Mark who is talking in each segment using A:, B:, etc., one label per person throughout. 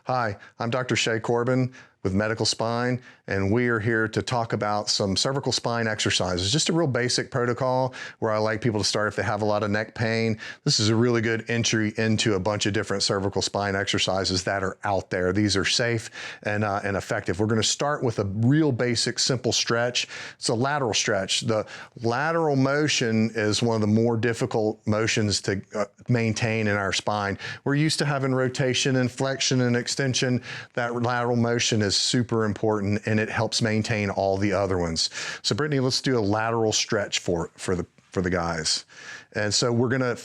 A: Hi, I'm Dr. Shay Corbin with Medical Spine, and we are here to talk about some cervical spine exercises. Just a real basic protocol where I like people to start if they have a lot of neck pain. This is a really good entry into a bunch of different cervical spine exercises that are out there. These are safe and effective. We're going to start with a real basic, simple stretch. It's a lateral stretch. The lateral motion is one of the more difficult motions to maintain in our spine. We're used to having rotation and flexion and extension. That lateral motion is super important, and it helps maintain all the other ones. So Brittany, let's do a lateral stretch for the guys. And so we're gonna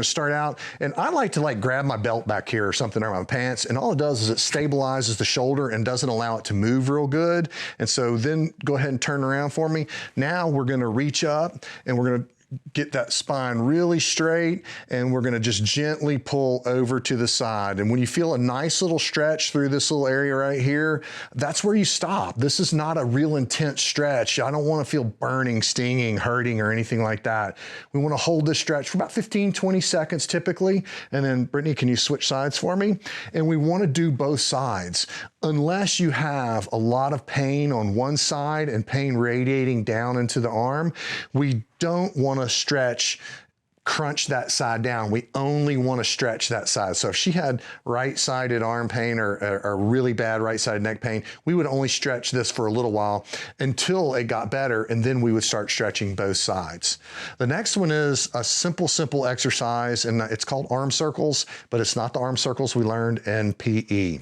A: start out, and I like to grab my belt back here or something around my pants, and all it does is it stabilizes the shoulder and doesn't allow it to move real good. And so then go ahead and turn around for me. Now we're gonna reach up and we're gonna get that spine really straight, and we're gonna just gently pull over to the side. And when you feel a nice little stretch through this little area right here, that's where you stop. This is not a real intense stretch. I don't wanna feel burning, stinging, hurting, or anything like that. We wanna hold this stretch for about 15, 20 seconds typically. And then Brittany, can you switch sides for me? And we wanna do both sides. Unless you have a lot of pain on one side and pain radiating down into the arm, we don't want to crunch that side down. We only want to stretch that side. So if she had right-sided arm pain or really bad right-sided neck pain, we would only stretch this for a little while until it got better, and then we would start stretching both sides. The next one is a simple exercise, and it's called arm circles, but it's not the arm circles we learned in PE.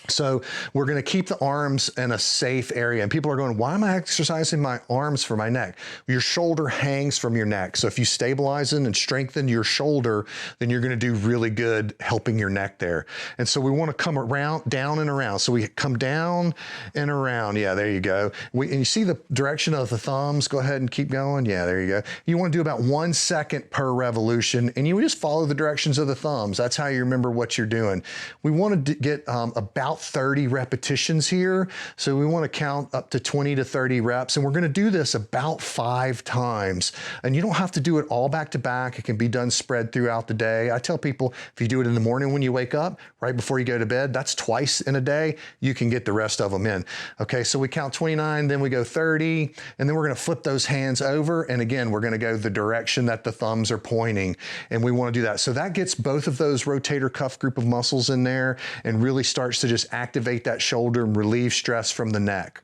A: So we're going to keep the arms in a safe area. And people are going, why am I exercising my arms for my neck? Your shoulder hangs from your neck. So if you stabilize and strengthen your shoulder, then you're going to do really good helping your neck there. And so we want to come around, down and around. So we come down and around. Yeah, there you go. And you see the direction of the thumbs. Go ahead and keep going. Yeah, there you go. You want to do about 1 second per revolution, and you just follow the directions of the thumbs. That's how you remember what you're doing. We want to get about 30 repetitions here. So we want to count up to 20 to 30 reps, and we're going to do this about 5 times. And you don't have to do it all back to back. It can be done spread throughout the day. I tell people, if you do it in the morning when you wake up, right before you go to bed, that's twice in a day, you can get the rest of them in. Okay, so we count 29, then we go 30, and then we're going to flip those hands over. And again, we're going to go the direction that the thumbs are pointing, and we want to do that. So that gets both of those rotator cuff group of muscles in there and really starts to just activate that shoulder and relieve stress from the neck.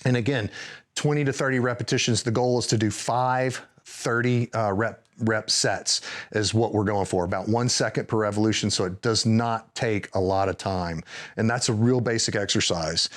A: And again, 20 to 30 repetitions. The goal is to do 5 30 rep sets is what we're going for, about 1 second per revolution, so it does not take a lot of time. And that's a real basic exercise.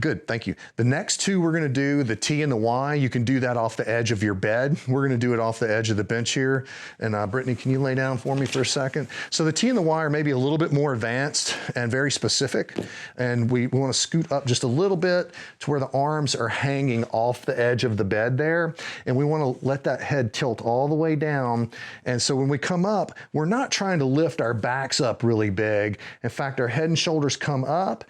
A: Good, thank you. The next two we're gonna do, the T and the Y, you can do that off the edge of your bed. We're gonna do it off the edge of the bench here. And Brittany, can you lay down for me for a second? So the T and the Y are maybe a little bit more advanced and very specific. And we wanna scoot up just a little bit to where the arms are hanging off the edge of the bed there. And we wanna let that head tilt all the way down. And so when we come up, we're not trying to lift our backs up really big. In fact, our head and shoulders come up.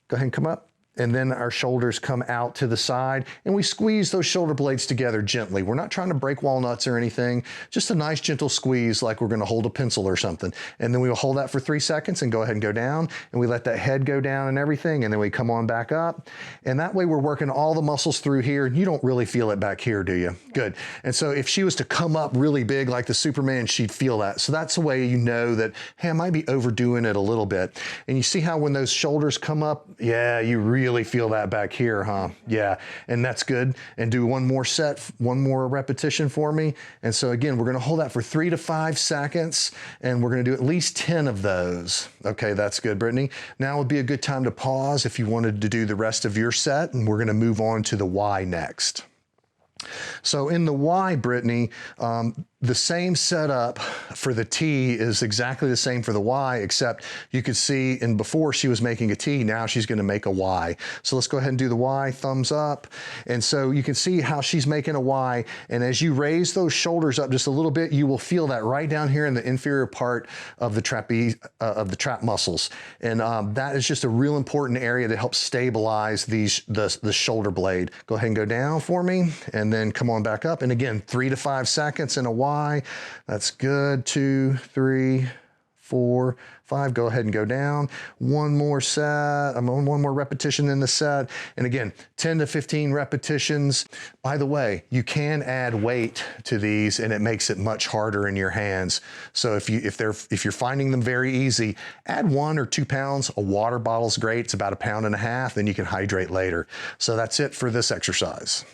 A: Go ahead and come up. And then our shoulders come out to the side, and we squeeze those shoulder blades together gently. We're not trying to break walnuts or anything, just a nice gentle squeeze like we're gonna hold a pencil or something. And then we will hold that for 3 seconds and go ahead and go down, and we let that head go down and everything, and then we come on back up. And that way we're working all the muscles through here. You don't really feel it back here, do you? Good. And so if she was to come up really big like the Superman, she'd feel that. So that's the way you know that, hey, I might be overdoing it a little bit. And you see how when those shoulders come up, yeah, you really feel that back here, huh? Yeah, and that's good. And do one more set, one more repetition for me. And so again, we're gonna hold that for 3 to 5 seconds, and we're gonna do at least 10 of those. Okay, that's good, Brittany. Now would be a good time to pause if you wanted to do the rest of your set, and we're gonna move on to the Y next. So in the Y, Brittany, the same setup for the T is exactly the same for the Y, except you could see, and before she was making a T, now she's gonna make a Y. So let's go ahead and do the Y, thumbs up. And so you can see how she's making a Y, and as you raise those shoulders up just a little bit, you will feel that right down here in the inferior part of the trapeze, of the trap muscles. And that is just a real important area to help stabilize the shoulder blade. Go ahead and go down for me, and then come on back up. And again, 3 to 5 seconds in a Y. That's good. 2, 3, 4, 5. Go ahead and go down. One more set, one more repetition in the set. And again, 10 to 15 repetitions. By the way, you can add weight to these and it makes it much harder in your hands. So if you're finding them very easy, add 1 or 2 pounds. A water bottle's great. It's about 1.5 pounds. Then you can hydrate later. So that's it for this exercise.